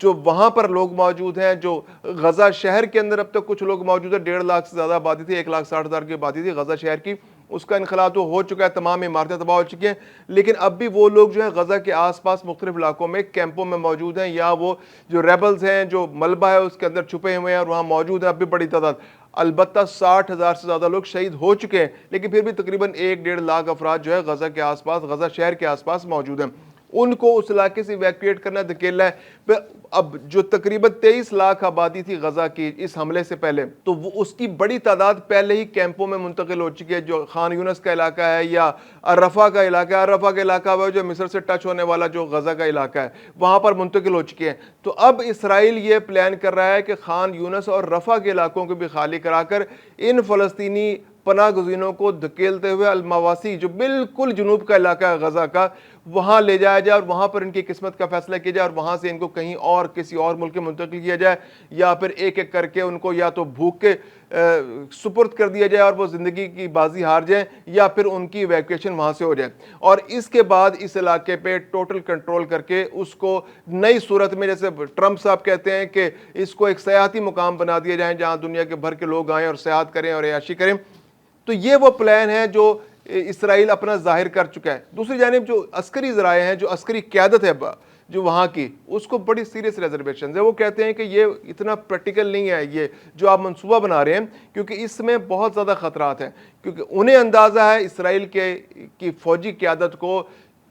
جو وہاں پر لوگ موجود ہیں، جو غزہ شہر کے اندر اب تک کچھ لوگ موجود ہیں، 1.5 لاکھ سے زیادہ آبادی تھی، 1,60,000 کی آبادی تھی غزہ شہر کی، اس کا انخلا تو ہو چکا ہے، تمام عمارتیں تباہ ہو چکی ہیں، لیکن اب بھی وہ لوگ جو ہیں غزہ کے آس پاس مختلف علاقوں میں کیمپوں میں موجود ہیں، یا وہ جو ریبلز ہیں، جو ملبہ ہے اس کے اندر چھپے ہوئے ہیں اور وہاں موجود ہیں اب بھی بڑی تعداد۔ البتہ 60,000 سے زیادہ لوگ شہید ہو چکے ہیں، لیکن پھر بھی تقریباً 1.5 لاکھ افراد جو ہے غزہ کے آس پاس، غزہ شہر کے آس پاس موجود ہیں۔ ان کو اس علاقے سے ایویکویٹ کرنا دھکیلا ہے۔ اب جو تقریباً 23 لاکھ آبادی تھی غزہ کی اس حملے سے پہلے، تو وہ اس کی بڑی تعداد پہلے ہی کیمپوں میں منتقل ہو چکی ہے، جو خان یونس کا علاقہ ہے یا الرفا کا علاقہ ہے۔ الرفا کا علاقہ وہ جو مصر سے ٹچ ہونے والا جو غزہ کا علاقہ ہے، وہاں پر منتقل ہو چکے ہیں۔ تو اب اسرائیل یہ پلان کر رہا ہے کہ خان یونس اور رفح کے علاقوں کو بھی خالی کرا کر ان فلسطینی پناہ گزینوں کو دھکیلتے ہوئے المواسی، جو بالکل جنوب کا علاقہ ہے غزہ کا، وہاں لے جایا جائے اور وہاں پر ان کی قسمت کا فیصلہ کیا جائے، اور وہاں سے ان کو کہیں اور کسی اور ملک میں منتقل کیا جائے، یا پھر ایک ایک کر کے ان کو یا تو بھوک کے سپرد کر دیا جائے اور وہ زندگی کی بازی ہار جائیں، یا پھر ان کی ایویکویشن وہاں سے ہو جائے، اور اس کے بعد اس علاقے پہ ٹوٹل کنٹرول کر کے اس کو نئی صورت میں، جیسے ٹرمپ صاحب کہتے ہیں کہ اس کو ایک سیاحتی مقام بنا دیا جائے جہاں دنیا کے بھر کے لوگ آئیں اور سیاحت کریں اور عیاشی کریں۔ تو یہ وہ پلان ہے جو اسرائیل اپنا ظاہر کر چکا ہے۔ دوسری جانب جو عسکری ذرائع ہیں، جو عسکری قیادت ہے جو وہاں کی، اس کو بڑی سیریس ریزرویشنز ہے۔ وہ کہتے ہیں کہ یہ اتنا پریکٹیکل نہیں ہے یہ جو آپ منصوبہ بنا رہے ہیں، کیونکہ اس میں بہت زیادہ خطرات ہیں، کیونکہ انہیں اندازہ ہے اسرائیل کی فوجی قیادت کو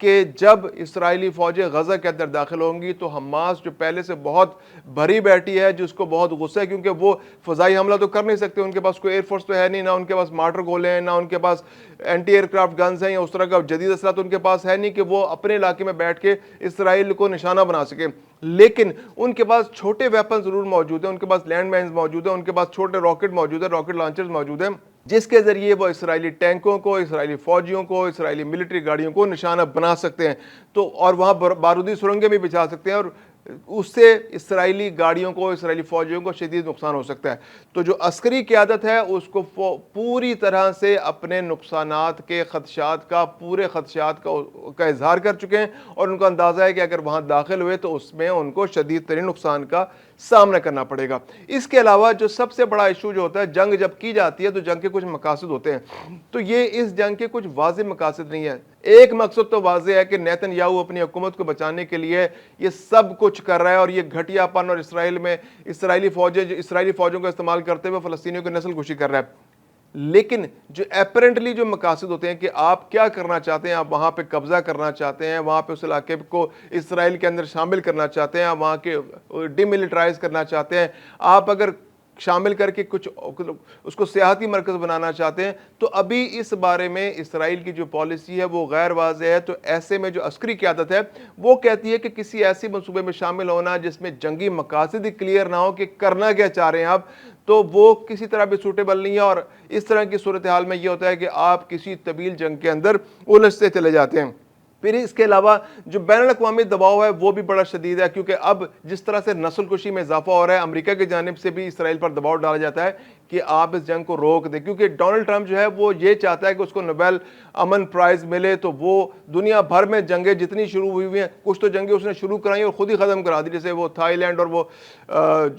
کہ جب اسرائیلی فوجیں غزہ کے اندر داخل ہوں گی تو حماس جو پہلے سے بہت بھری بیٹھی ہے، جس کو بہت غصہ ہے، کیونکہ وہ فضائی حملہ تو کر نہیں سکتے، ان کے پاس کوئی ایئر فورس تو ہے نہیں، نہ ان کے پاس مارٹر گولے ہیں، نہ ان کے پاس اینٹی ایئر کرافٹ گنز ہیں، یا اس طرح کا جدید اسلحہ تو ان کے پاس ہے نہیں کہ وہ اپنے علاقے میں بیٹھ کے اسرائیل کو نشانہ بنا سکے، لیکن ان کے پاس چھوٹے ویپن ضرور موجود ہیں، ان کے پاس لینڈ مائنز موجود ہیں، ان کے پاس چھوٹے راکٹ موجود ہیں، راکٹ لانچرز موجود ہیں، جس کے ذریعے وہ اسرائیلی ٹینکوں کو، اسرائیلی فوجیوں کو، اسرائیلی ملٹری گاڑیوں کو نشانہ بنا سکتے ہیں، تو اور وہاں بارودی سرنگیں بھی بچھا سکتے ہیں، اور اس سے اسرائیلی گاڑیوں کو، اسرائیلی فوجیوں کو شدید نقصان ہو سکتا ہے۔ تو جو عسکری قیادت ہے اس کو پوری طرح سے اپنے نقصانات کے خدشات کا، پورے خدشات کا اظہار کر چکے ہیں، اور ان کا اندازہ ہے کہ اگر وہاں داخل ہوئے تو اس میں ان کو شدید ترین نقصان کا سامنا کرنا پڑے گا۔ اس کے علاوہ جو سب سے بڑا ایشو جو ہوتا ہے، جنگ جب کی جاتی ہے تو جنگ کے کچھ مقاصد ہوتے ہیں، تو یہ اس جنگ کے کچھ واضح مقاصد نہیں ہیں۔ ایک مقصد تو واضح ہے کہ نیتن یاہو اپنی حکومت کو بچانے کے لیے یہ سب کچھ کر رہا ہے، اور یہ گھٹیا پن اور اسرائیل میں اسرائیلی فوجوں کا استعمال کرتے ہوئے فلسطینیوں کی نسل کشی کر رہا ہے۔ لیکن جو اپیرنٹلی جو مقاصد ہوتے ہیں کہ آپ کیا کرنا چاہتے ہیں، آپ وہاں پہ قبضہ کرنا چاہتے ہیں، وہاں پہ اس علاقے کو اسرائیل کے اندر شامل کرنا چاہتے ہیں، وہاں کے ڈی ملٹرائز کرنا چاہتے ہیں، آپ اگر شامل کر کے کچھ اس کو سیاحتی مرکز بنانا چاہتے ہیں، تو ابھی اس بارے میں اسرائیل کی جو پالیسی ہے وہ غیر واضح ہے۔ تو ایسے میں جو عسکری قیادت ہے وہ کہتی ہے کہ کسی ایسی منصوبے میں شامل ہونا جس میں جنگی مقاصد ہی کلیئر نہ ہو کہ کرنا کیا چاہ رہے ہیں آپ، تو وہ کسی طرح بھی سوٹیبل نہیں ہے، اور اس طرح کی صورتحال میں یہ ہوتا ہے کہ آپ کسی طویل جنگ کے اندر الجھتے چلے جاتے ہیں۔ پھر اس کے علاوہ جو بین الاقوامی دباؤ ہے وہ بھی بڑا شدید ہے، کیونکہ اب جس طرح سے نسل کشی میں اضافہ ہو رہا ہے، امریکہ کی جانب سے بھی اسرائیل پر دباؤ ڈالا جاتا ہے کہ آپ اس جنگ کو روک دیں، کیونکہ ڈونلڈ ٹرمپ جو ہے وہ یہ چاہتا ہے کہ اس کو نوبل امن پرائز ملے، تو وہ دنیا بھر میں جنگیں جتنی شروع ہوئی ہیں، کچھ تو جنگیں اس نے شروع کرائی اور خود ہی ختم کرا دی، جیسے وہ تھائی لینڈ اور وہ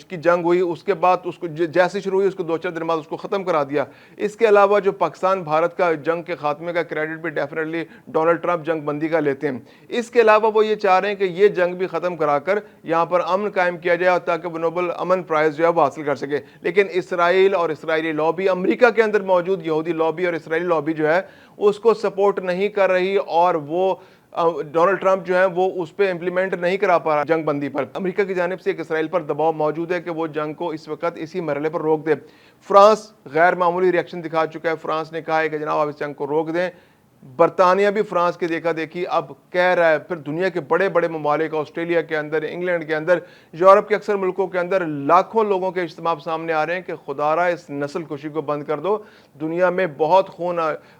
کی جنگ ہوئی، اس کے بعد اس کو جیسے شروع ہوئی اس کو 2-4 دن بعد اس کو ختم کرا دیا۔ اس کے علاوہ جو پاکستان بھارت کا جنگ کے خاتمے کا کریڈٹ بھی ڈیفینیٹلی ڈونلڈ ٹرمپ جنگ بندی کا لیتے ہیں۔ اس کے علاوہ وہ یہ چاہ رہے ہیں کہ یہ جنگ بھی ختم کرا کر یہاں پر امن قائم کیا جائے، تاکہ وہ نوبل امن پرائز جو ہے وہ حاصل کر سکے۔ لیکن اسرائیل اور اسرائیلی لابی، امریکہ کے اندر موجود یہودی لابی اور اسرائیلی لابی جو ہے اس کو سپورٹ نہیں کر رہی، اور وہ ڈونلڈ ٹرمپ جو ہے وہ اس پہ امپلیمنٹ نہیں کرا پا رہا جنگ بندی پر۔ امریکہ کی جانب سے ایک اسرائیل پر دباؤ موجود ہے کہ وہ جنگ کو اس وقت اسی مرحلے پر روک دے۔ فرانس غیر معمولی ریئیکشن دکھا چکا ہے، فرانس نے کہا ہے کہ جناب آپ اس جنگ کو روک دیں۔ برطانیہ بھی فرانس کی دیکھا دیکھی اب کہہ رہا ہے، پھر دنیا کے بڑے بڑے ممالک، آسٹریلیا کے اندر، انگلینڈ کے اندر، یورپ کے اکثر ملکوں کے اندر لاکھوں لوگوں کے اجتماع سامنے آ رہے ہیں کہ خدا را اس نسل کشی کو بند کر دو، دنیا میں بہت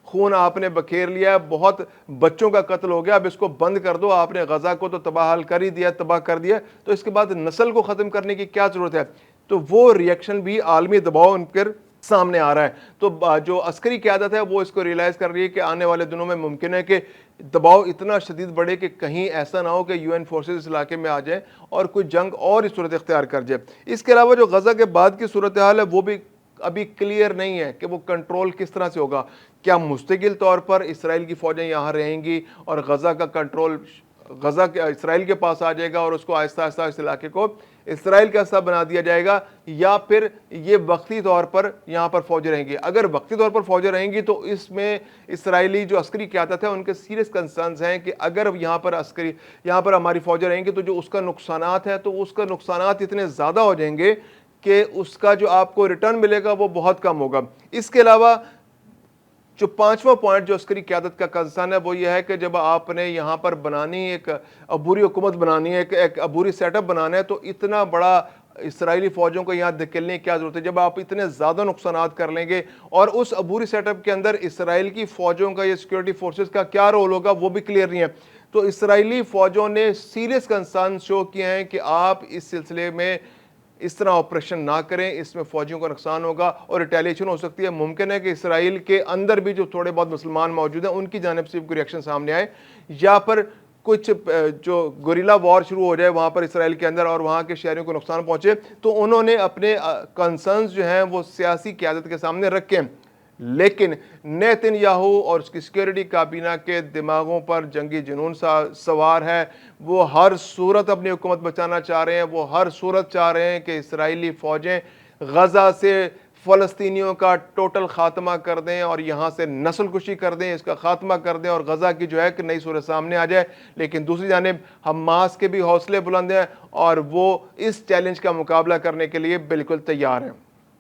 خون آپ نے بکھیر لیا ہے، بہت بچوں کا قتل ہو گیا، اب اس کو بند کر دو، آپ نے غزہ کو تو تباہ حال کر ہی دیا، تباہ کر دیا، تو اس کے بعد نسل کو ختم کرنے کی کیا ضرورت ہے۔ تو وہ ریئیکشن بھی عالمی دباؤ ان پر سامنے آ رہا ہے۔ تو جو عسکری قیادت ہے وہ اس کو ریئلائز کر رہی ہے کہ آنے والے دنوں میں ممکن ہے کہ دباؤ اتنا شدید بڑھے کہ کہیں ایسا نہ ہو کہ یو این فورسز اس علاقے میں آ جائیں اور کوئی جنگ اور ہی صورت اختیار کر جائے۔ اس کے علاوہ جو غزہ کے بعد کی صورتحال ہے وہ بھی ابھی کلیئر نہیں ہے کہ وہ کنٹرول کس طرح سے ہوگا۔ کیا مستقل طور پر اسرائیل کی فوجیں یہاں رہیں گی اور غزہ کا کنٹرول غزہ کے اسرائیل کے پاس آ جائے گا اور اس کو آہستہ آہستہ اس علاقے کو اسرائیل کا حصہ بنا دیا جائے گا، یا پھر یہ وقتی طور پر یہاں پر فوجیں رہیں گی؟ اگر وقتی طور پر فوجیں رہیں گی تو اس میں اسرائیلی جو عسکری قیادت ہے ان کے سیریس کنسرنز ہیں کہ اگر یہاں پر ہماری فوجیں رہیں گی تو جو اس کا نقصانات ہے تو اس کا نقصانات اتنے زیادہ ہو جائیں گے کہ اس کا جو آپ کو ریٹرن ملے گا وہ بہت کم ہوگا۔ اس کے علاوہ جو پانچواں پوائنٹ جو عسکری قیادت کا کنسرن ہے وہ یہ ہے کہ جب آپ نے یہاں پر بنانی ایک عبوری حکومت بنانی ہے، ایک عبوری سیٹ اپ بنانا ہے، تو اتنا بڑا اسرائیلی فوجوں کو یہاں دھکیلنے کی کیا ضرورت ہے جب آپ اتنے زیادہ نقصانات کر لیں گے؟ اور اس عبوری سیٹ اپ کے اندر اسرائیل کی فوجوں کا یا سیکورٹی فورسز کا کیا رول ہوگا وہ بھی کلیئر نہیں ہے۔ تو اسرائیلی فوجوں نے سیریس کنسرن شو کیے ہیں کہ آپ اس سلسلے میں اس طرح آپریشن نہ کریں، اس میں فوجیوں کا نقصان ہوگا اور ریٹیلیشن ہو سکتی ہے۔ ممکن ہے کہ اسرائیل کے اندر بھی جو تھوڑے بہت مسلمان موجود ہیں ان کی جانب سے کوئی ریئیکشن سامنے آئے، یا پر کچھ جو گوریلا وار شروع ہو جائے وہاں پر اسرائیل کے اندر اور وہاں کے شہریوں کو نقصان پہنچے۔ تو انہوں نے اپنے کنسرنز جو ہیں وہ سیاسی قیادت کے سامنے رکھے، لیکن نیتن یاہو اور اس کی سیکیورٹی کابینہ کے دماغوں پر جنگی جنون سوار ہے۔ وہ ہر صورت اپنی حکومت بچانا چاہ رہے ہیں، وہ ہر صورت چاہ رہے ہیں کہ اسرائیلی فوجیں غزہ سے فلسطینیوں کا ٹوٹل خاتمہ کر دیں اور یہاں سے نسل کشی کر دیں، اس کا خاتمہ کر دیں اور غزہ کی جو ہے کہ نئی صورت سامنے آ جائے۔ لیکن دوسری جانب حماس کے بھی حوصلے بلند ہیں اور وہ اس چیلنج کا مقابلہ کرنے کے لیے بالکل تیار ہیں۔